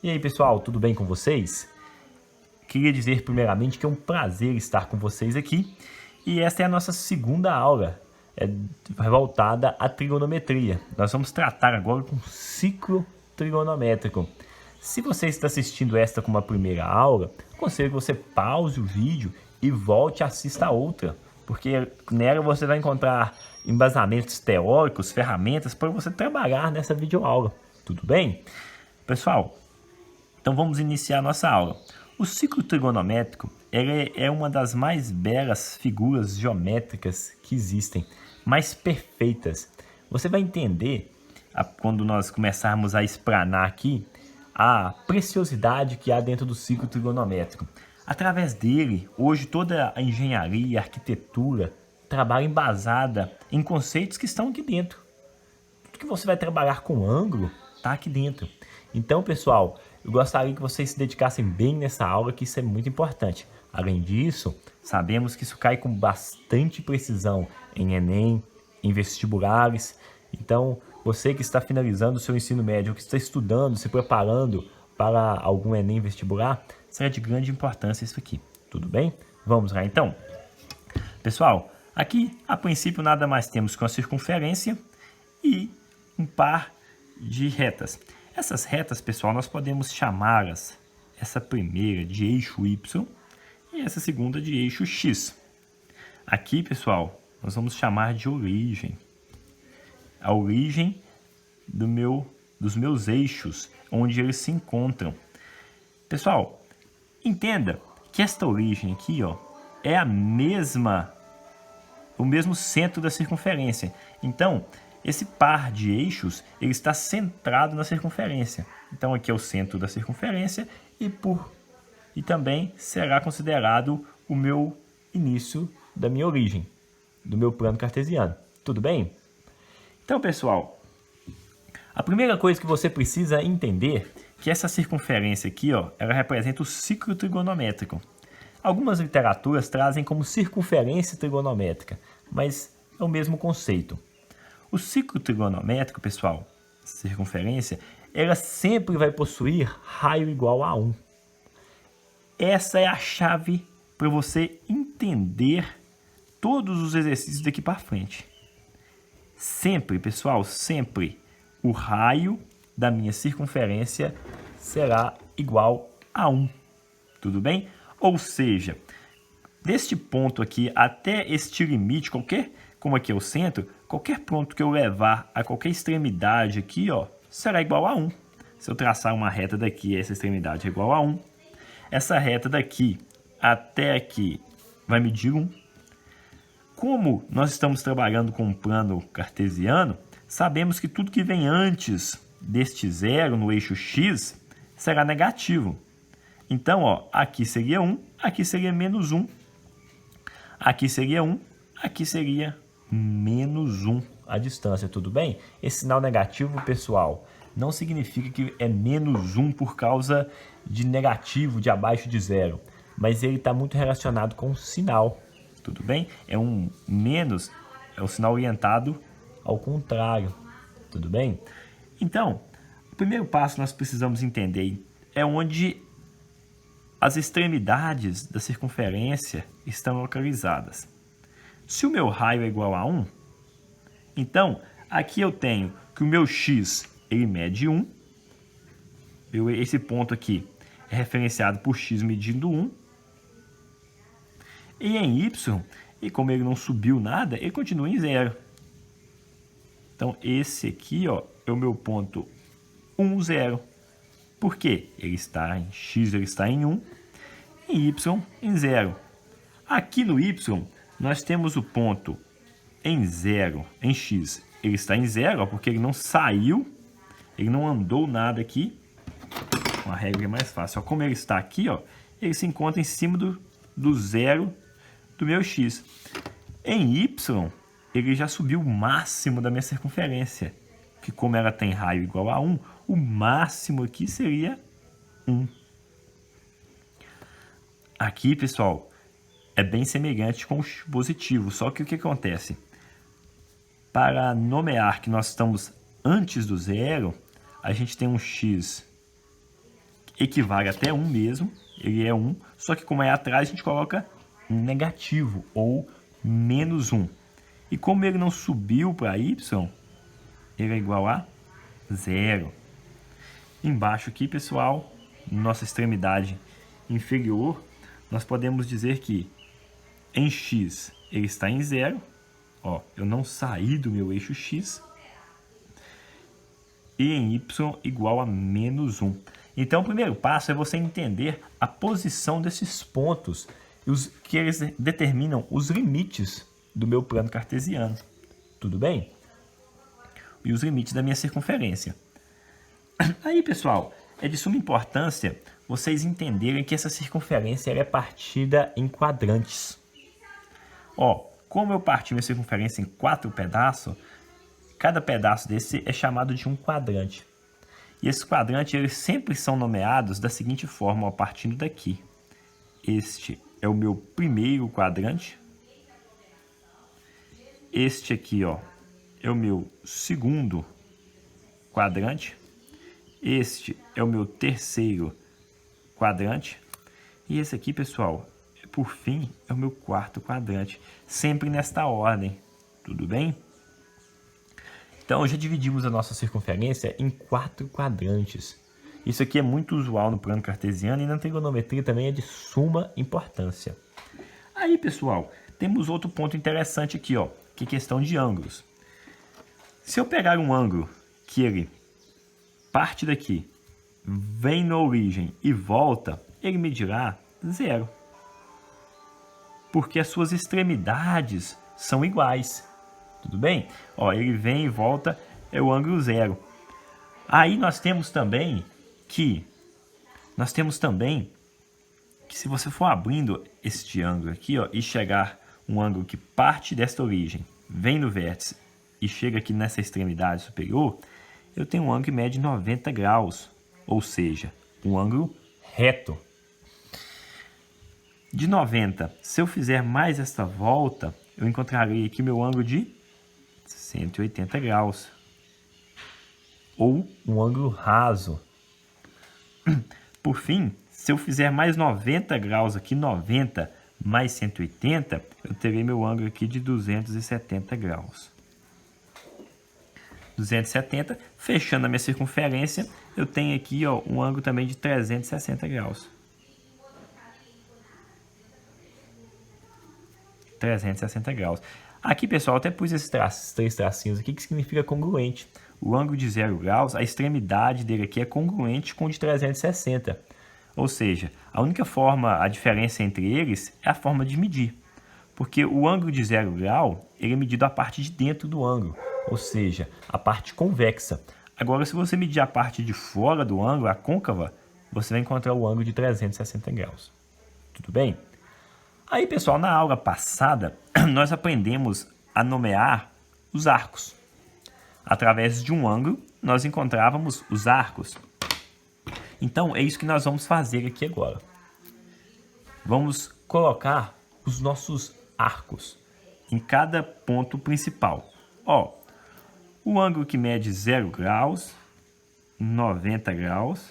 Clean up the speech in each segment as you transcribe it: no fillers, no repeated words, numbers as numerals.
E aí pessoal, tudo bem com vocês? Queria dizer primeiramente que é um prazer estar com vocês aqui e esta é a nossa segunda aula, voltada à trigonometria. Nós vamos tratar agora com ciclo trigonométrico. Se você está assistindo esta como a primeira aula, aconselho que você pause o vídeo e volte e assista a outra, porque nela você vai encontrar embasamentos teóricos, ferramentas para você trabalhar nessa videoaula. Tudo bem? Pessoal, então vamos iniciar a nossa aula. O ciclo trigonométrico é uma das mais belas figuras geométricas que existem, mais perfeitas. Você vai entender, quando nós começarmos a explanar aqui, a preciosidade que há dentro do ciclo trigonométrico. Através dele, hoje toda a engenharia e a arquitetura trabalha embasada em conceitos que estão aqui dentro. Tudo que você vai trabalhar com ângulo está aqui dentro. Então, pessoal, eu gostaria que vocês se dedicassem bem nessa aula, que isso é muito importante. Além disso, sabemos que isso cai com bastante precisão em Enem, em vestibulares. Então, você que está finalizando o seu ensino médio, que está estudando, se preparando para algum Enem vestibular, será de grande importância isso aqui. Tudo bem? Vamos lá então. Pessoal, aqui a princípio nada mais temos que uma circunferência e um par de retas. Essas retas, pessoal, nós podemos chamá-las, essa primeira de eixo Y e essa segunda de eixo X. Aqui, pessoal, nós vamos chamar de origem. A origem dos meus eixos, onde eles se encontram. Pessoal, entenda que esta origem aqui, ó, é o mesmo centro da circunferência. Então, esse par de eixos, ele está centrado na circunferência. Então, aqui é o centro da circunferência e também será considerado o meu início da minha origem, do meu plano cartesiano. Tudo bem? Então, pessoal, a primeira coisa que você precisa entender é que essa circunferência aqui, ó, ela representa o ciclo trigonométrico. Algumas literaturas trazem como circunferência trigonométrica, mas é o mesmo conceito. O ciclo trigonométrico, pessoal, circunferência, ela sempre vai possuir raio igual a 1. Essa é a chave para você entender todos os exercícios daqui para frente. Sempre, pessoal, sempre o raio da minha circunferência será igual a 1. Tudo bem? Ou seja, deste ponto aqui até este limite, como aqui é o centro, qualquer ponto que eu levar a qualquer extremidade aqui, ó, será igual a 1. Se eu traçar uma reta daqui, essa extremidade é igual a 1. Essa reta daqui até aqui vai medir 1. Como nós estamos trabalhando com um plano cartesiano, sabemos que tudo que vem antes deste zero no eixo X será negativo. Então, ó, aqui seria 1, aqui seria menos 1. Aqui seria 1, aqui seria menos 1 a distância, tudo bem? Esse sinal negativo, pessoal, não significa que é menos 1 por causa de negativo, de abaixo de zero, mas ele está muito relacionado com o sinal, tudo bem? É um menos, é o sinal orientado ao contrário, tudo bem? Então, o primeiro passo que nós precisamos entender é onde as extremidades da circunferência estão localizadas. Se o meu raio é igual a 1, então aqui eu tenho que o meu x ele mede 1. Esse ponto aqui é referenciado por x medindo 1. E em y, e como ele não subiu nada, ele continua em 0. Então esse aqui, ó, é o meu ponto 1, 0. Por quê? Ele está em x, ele está em 1, em y em 0. Aqui no y, nós temos o ponto em 0, em x, ele está em 0, ó, porque ele não saiu, ele não andou nada aqui. Uma regra é mais fácil. Ó, como ele está aqui, ó, ele se encontra em cima do zero do meu x. Em y, ele já subiu o máximo da minha circunferência, que como ela tem raio igual a 1, o máximo aqui seria 1. Aqui, pessoal, é bem semelhante com o positivo, só que o que acontece? Para nomear que nós estamos antes do zero, a gente tem um x equivale até 1 mesmo, ele é 1, só que como é atrás, a gente coloca negativo, ou menos 1. E como ele não subiu para y, ele é igual a 0. Embaixo aqui, pessoal, nossa extremidade inferior, nós podemos dizer que em x ele está em 0. Ó, eu não saí do meu eixo x. E em y igual a menos 1. Então, o primeiro passo é você entender a posição desses pontos, que eles determinam os limites do meu plano cartesiano. Tudo bem? E os limites da minha circunferência. Aí, pessoal, é de suma importância vocês entenderem que essa circunferência ela é partida em quadrantes. Ó, como eu parti minha circunferência em 4 pedaços, cada pedaço desse é chamado de um quadrante. E esses quadrantes eles sempre são nomeados da seguinte forma, ó, partindo daqui. Este é o meu primeiro quadrante. Este aqui, ó, é o meu segundo quadrante. Este é o meu terceiro quadrante. E esse aqui, pessoal, por fim, é o meu quarto quadrante. Sempre nesta ordem. Tudo bem? Então, já dividimos a nossa circunferência em 4 quadrantes. Isso aqui é muito usual no plano cartesiano e na trigonometria também é de suma importância. Aí, pessoal, temos outro ponto interessante aqui, ó, que é questão de ângulos. Se eu pegar um ângulo que ele parte daqui, vem na origem e volta, ele medirá 0. Porque as suas extremidades são iguais. Tudo bem? Ó, ele vem e volta, é o ângulo 0. Aí nós temos também que se você for abrindo este ângulo aqui, ó, e chegar um ângulo que parte desta origem, vem no vértice e chega aqui nessa extremidade superior, eu tenho um ângulo que mede 90 graus, ou seja, um ângulo reto. De 90, se eu fizer mais esta volta, eu encontrarei aqui meu ângulo de 180 graus, ou um ângulo raso. Por fim, se eu fizer mais 90 graus aqui, 90 mais 180, eu terei meu ângulo aqui de 270 graus. 270, fechando a minha circunferência, eu tenho aqui, ó, um ângulo também de 360 graus. 360 graus. Aqui, pessoal, até pus esses 3 tracinhos aqui, que significa congruente. O ângulo de 0 graus, a extremidade dele aqui é congruente com o de 360. Ou seja, a única forma, a diferença entre eles é a forma de medir. Porque o ângulo de 0 grau, ele é medido a parte de dentro do ângulo, ou seja, a parte convexa. Agora, se você medir a parte de fora do ângulo, a côncava, você vai encontrar o ângulo de 360 graus. Tudo bem? Aí, pessoal, na aula passada, nós aprendemos a nomear os arcos. Através de um ângulo, nós encontrávamos os arcos. Então, é isso que nós vamos fazer aqui agora. Vamos colocar os nossos arcos em cada ponto principal. Ó, o ângulo que mede 0 graus, 90 graus,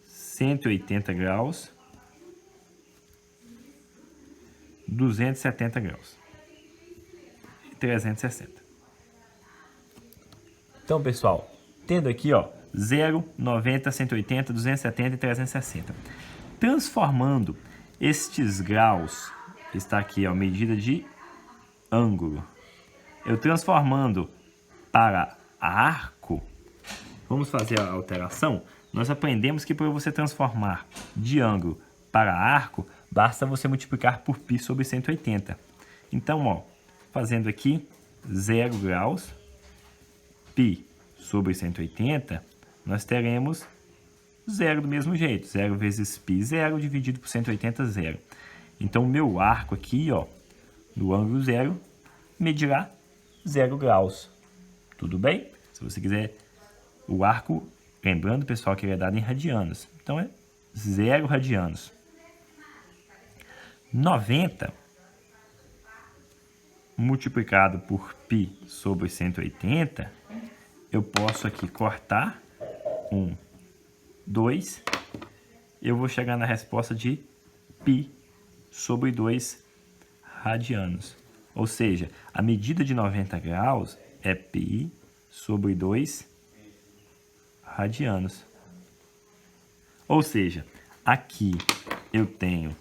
180 graus, 270 graus e 360. Então, pessoal, tendo aqui, ó, 0, 90, 180, 270 e 360. Transformando estes graus, que está aqui, ó, medida de ângulo, eu transformando para arco, vamos fazer a alteração. Nós aprendemos que para você transformar de ângulo para arco, basta você multiplicar por π sobre 180. Então, ó, fazendo aqui 0 graus, π sobre 180, nós teremos 0 do mesmo jeito. 0 vezes π, 0, dividido por 180, 0. Então, o meu arco aqui, ó, do ângulo 0, medirá 0 graus. Tudo bem? Se você quiser, o arco, lembrando, pessoal, que ele é dado em radianos. Então, é 0 radianos. 90 multiplicado por π sobre 180, eu posso aqui cortar 1 2, eu vou chegar na resposta de π sobre 2 radianos. Ou seja, a medida de 90 graus é π sobre 2 radianos. Ou seja, aqui eu tenho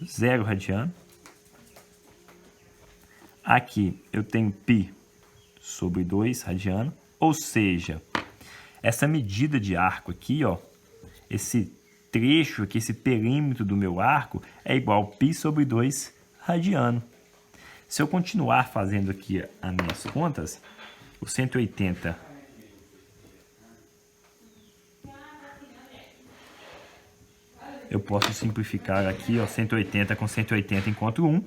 0 radiano. Aqui eu tenho π sobre 2 radiano. Ou seja, essa medida de arco aqui, ó, esse trecho aqui, esse perímetro do meu arco é igual a π sobre 2 radiano. Se eu continuar fazendo aqui as minhas contas, o 180 eu posso simplificar aqui, ó, 180 com 180 encontro 1.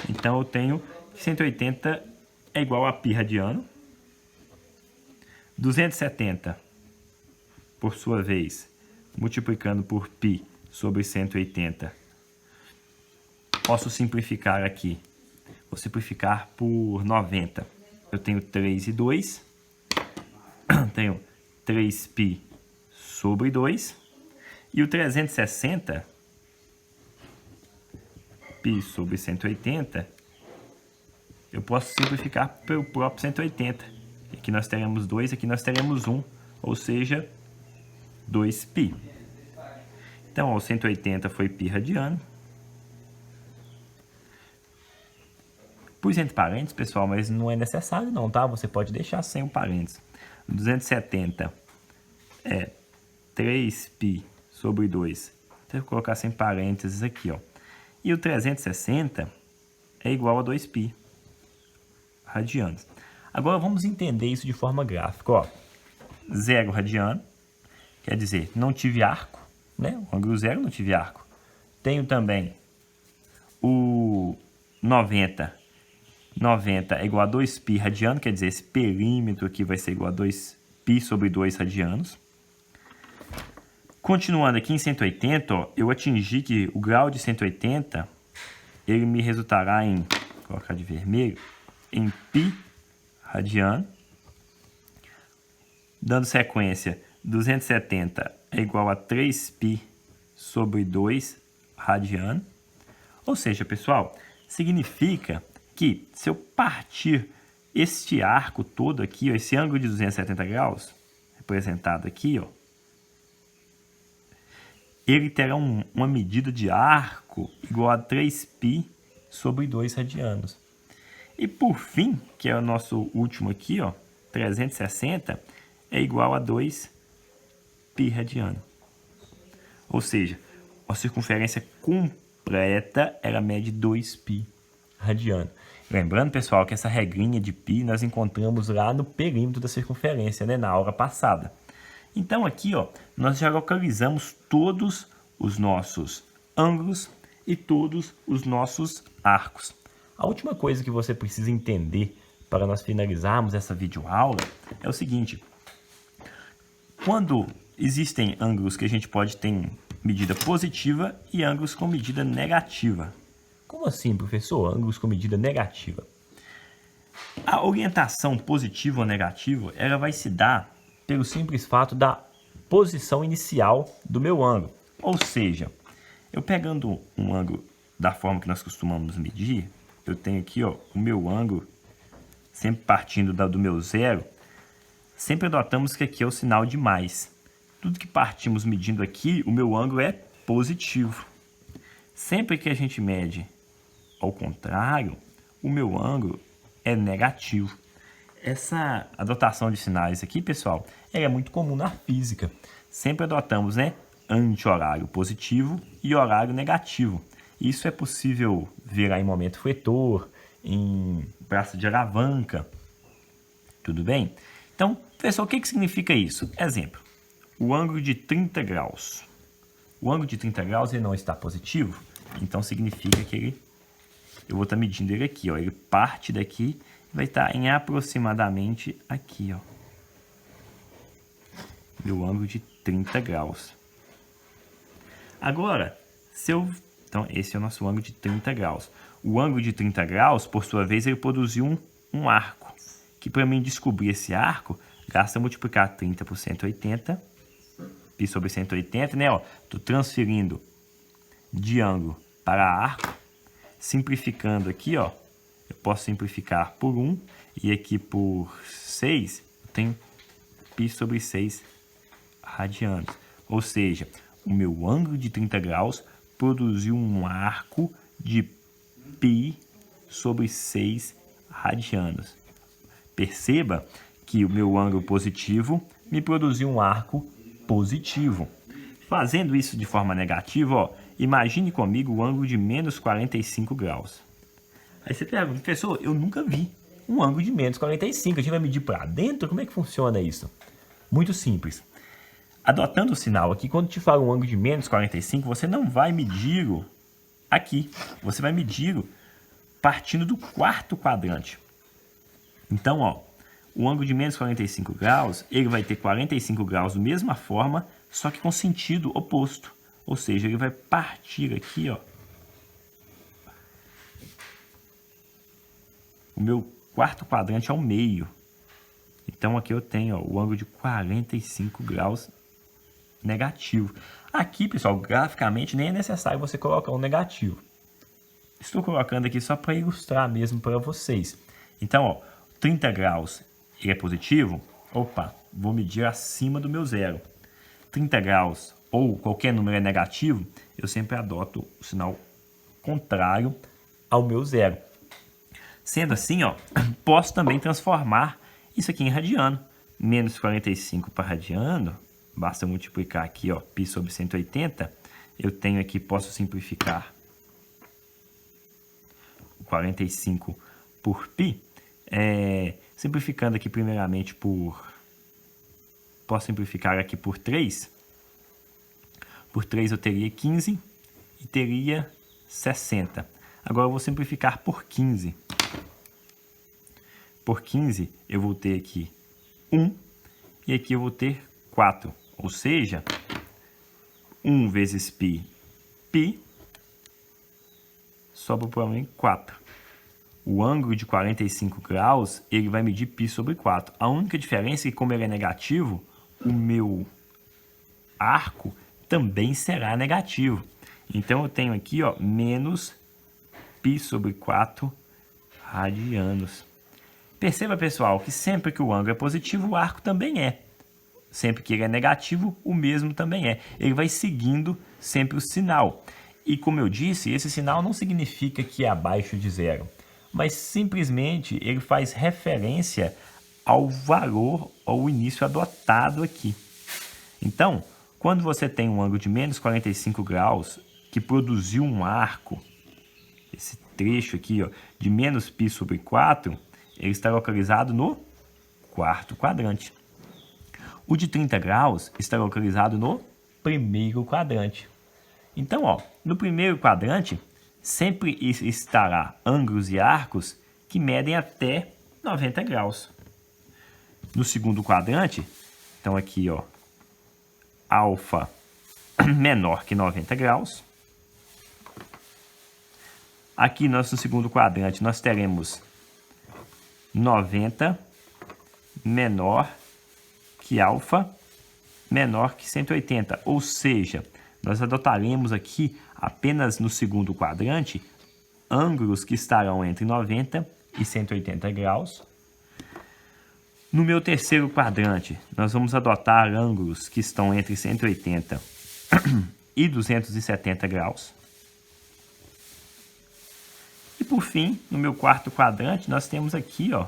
Então eu tenho 180 é igual a π radiano. 270, por sua vez, multiplicando por π sobre 180, posso simplificar aqui. Vou simplificar por 90. Eu tenho 3 e 2. Tenho 3π sobre 2. E o 360, π sobre 180, eu posso simplificar pelo próprio 180. Aqui nós teremos 2, aqui nós teremos 1, ou seja, 2π. Então, o 180 foi π radiano. Pus entre parênteses, pessoal, mas não é necessário não, tá? Você pode deixar sem o parênteses. 270 é 3π sobre 2. Então, eu vou colocar sem parênteses aqui, ó. E o 360 é igual a 2π radianos. Agora, vamos entender isso de forma gráfica, ó. 0 radiano, quer dizer, não tive arco, né? O ângulo 0 não tive arco. Tenho também o 90. 90 é igual a 2π radiano, quer dizer, esse perímetro aqui vai ser igual a 2π sobre 2 radianos. Continuando aqui em 180, ó, eu atingi que o grau de 180, ele me resultará em, vou colocar de vermelho, em π radiano. Dando sequência, 270 é igual a 3π sobre 2 radiano. Ou seja, pessoal, significa que se eu partir este arco todo aqui, ó, esse ângulo de 270 graus, representado aqui, ó, ele terá uma medida de arco igual a 3π sobre 2 radianos. E por fim, que é o nosso último aqui, ó, 360 é igual a 2π radiano. Ou seja, a circunferência completa ela mede 2π radiano. Lembrando, pessoal, que essa regrinha de π nós encontramos lá no perímetro da circunferência, né, na aula passada. Então aqui, ó, nós já localizamos todos os nossos ângulos e todos os nossos arcos. A última coisa que você precisa entender para nós finalizarmos essa videoaula é o seguinte: quando existem ângulos que a gente pode ter medida positiva e ângulos com medida negativa. Como assim, professor? Ângulos com medida negativa? A orientação positiva ou negativa, ela vai se dar pelo simples fato da posição inicial do meu ângulo. Ou seja, eu pegando um ângulo da forma que nós costumamos medir, eu tenho aqui, ó, o meu ângulo, sempre partindo do meu zero, sempre adotamos que aqui é o sinal de mais. Tudo que partimos medindo aqui, o meu ângulo é positivo. Sempre que a gente mede ao contrário, o meu ângulo é negativo. Essa adotação de sinais aqui, pessoal, é muito comum na física. Sempre adotamos, né, anti-horário positivo e horário negativo. Isso é possível ver aí em momento fletor, em braço de alavanca. Tudo bem? Então, pessoal, o que significa isso? Exemplo, o ângulo de 30 graus. O ângulo de 30 graus ele não está positivo, então significa que eu vou estar medindo ele aqui, ó. Ele parte daqui e vai estar em aproximadamente aqui, ó. Meu ângulo de 30 graus. Agora, então, esse é o nosso ângulo de 30 graus. O ângulo de 30 graus, por sua vez, ele produziu um arco. Que para mim descobrir esse arco, basta multiplicar 30 por 180 π sobre 180, né? Estou transferindo de ângulo para arco, simplificando aqui, ó, eu posso simplificar por 1 e aqui por 6, eu tenho π sobre 6 radianos. Ou seja, o meu ângulo de 30 graus produziu um arco de π sobre 6 radianos. Perceba que o meu ângulo positivo me produziu um arco positivo. Fazendo isso de forma negativa, ó, imagine comigo o ângulo de menos 45 graus. Aí você pergunta, professor, eu nunca vi um ângulo de menos 45. A gente vai medir para dentro? Como é que funciona isso? Muito simples. Adotando o sinal aqui, quando te falo um ângulo de menos 45, você não vai medir aqui. Você vai medir partindo do quarto quadrante. Então, ó, o ângulo de menos 45 graus, ele vai ter 45 graus da mesma forma, só que com sentido oposto. Ou seja, ele vai partir aqui, ó. O meu quarto quadrante ao meio. Então, aqui eu tenho, ó, o ângulo de 45 graus negativo. Aqui, pessoal, graficamente nem é necessário você colocar um negativo. Estou colocando aqui só para ilustrar mesmo para vocês. Então, ó, 30 graus ele é positivo. Opa, vou medir acima do meu zero. 30 graus ou qualquer número é negativo, eu sempre adoto o sinal contrário ao meu zero. Sendo assim, ó, posso também transformar isso aqui em radiano. Menos 45 para radiano, basta multiplicar aqui, ó, π sobre 180. Eu tenho aqui, posso simplificar 45 por π. Simplificando aqui primeiramente posso simplificar aqui por 3. Por 3 eu teria 15 e teria 60. Agora eu vou simplificar por 15. Por 15 eu vou ter aqui 1 e aqui eu vou ter 4. Ou seja, 1 vezes π, π, sobra para mim 4. O ângulo de 45 graus, ele vai medir π sobre 4. A única diferença é que, como ele é negativo, o meu arco também será negativo. Então, eu tenho aqui, ó, menos π sobre 4 radianos. Perceba, pessoal, que sempre que o ângulo é positivo, o arco também é. Sempre que ele é negativo, o mesmo também é. Ele vai seguindo sempre o sinal. E, como eu disse, esse sinal não significa que é abaixo de zero, mas simplesmente ele faz referência ao valor ou início adotado aqui. Então, quando você tem um ângulo de menos 45 graus, que produziu um arco, esse trecho aqui, ó, de menos π sobre 4, ele está localizado no quarto quadrante. O de 30 graus está localizado no primeiro quadrante. Então, ó, no primeiro quadrante, sempre estará ângulos e arcos que medem até 90 graus. No segundo quadrante, então aqui, ó, alfa menor que 90 graus. Aqui no segundo quadrante nós teremos 90 menor que alfa menor que 180, ou seja, nós adotaremos aqui apenas no segundo quadrante ângulos que estarão entre 90 e 180 graus. No meu terceiro quadrante, nós vamos adotar ângulos que estão entre 180 e 270 graus. E por fim, no meu quarto quadrante, nós temos aqui, ó,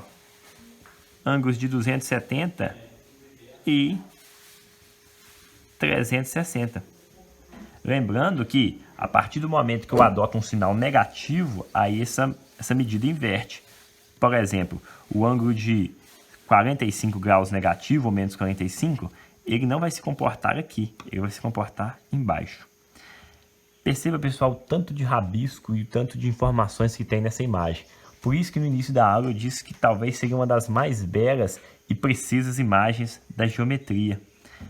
ângulos de 270 e 360. Lembrando que, a partir do momento que eu adoto um sinal negativo, aí essa medida inverte. Por exemplo, o ângulo de 45 graus negativo, ou menos 45, ele não vai se comportar aqui, ele vai se comportar embaixo. Perceba, pessoal, o tanto de rabisco e o tanto de informações que tem nessa imagem. Por isso que no início da aula eu disse que talvez seria uma das mais belas e precisas imagens da geometria.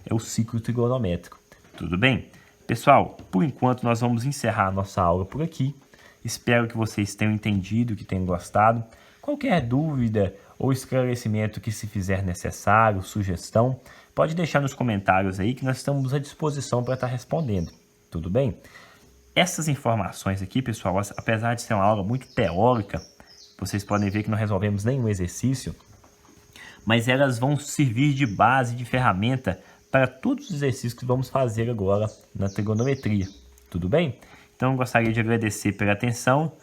É o ciclo trigonométrico. Tudo bem? Pessoal, por enquanto nós vamos encerrar a nossa aula por aqui. Espero que vocês tenham entendido, que tenham gostado. Qualquer dúvida ou esclarecimento que se fizer necessário, sugestão, pode deixar nos comentários aí que nós estamos à disposição para estar respondendo, tudo bem? Essas informações aqui, pessoal, apesar de ser uma aula muito teórica, vocês podem ver que não resolvemos nenhum exercício, mas elas vão servir de base, de ferramenta para todos os exercícios que vamos fazer agora na trigonometria, tudo bem? Então eu gostaria de agradecer pela atenção,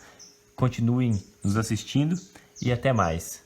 continuem nos assistindo e até mais.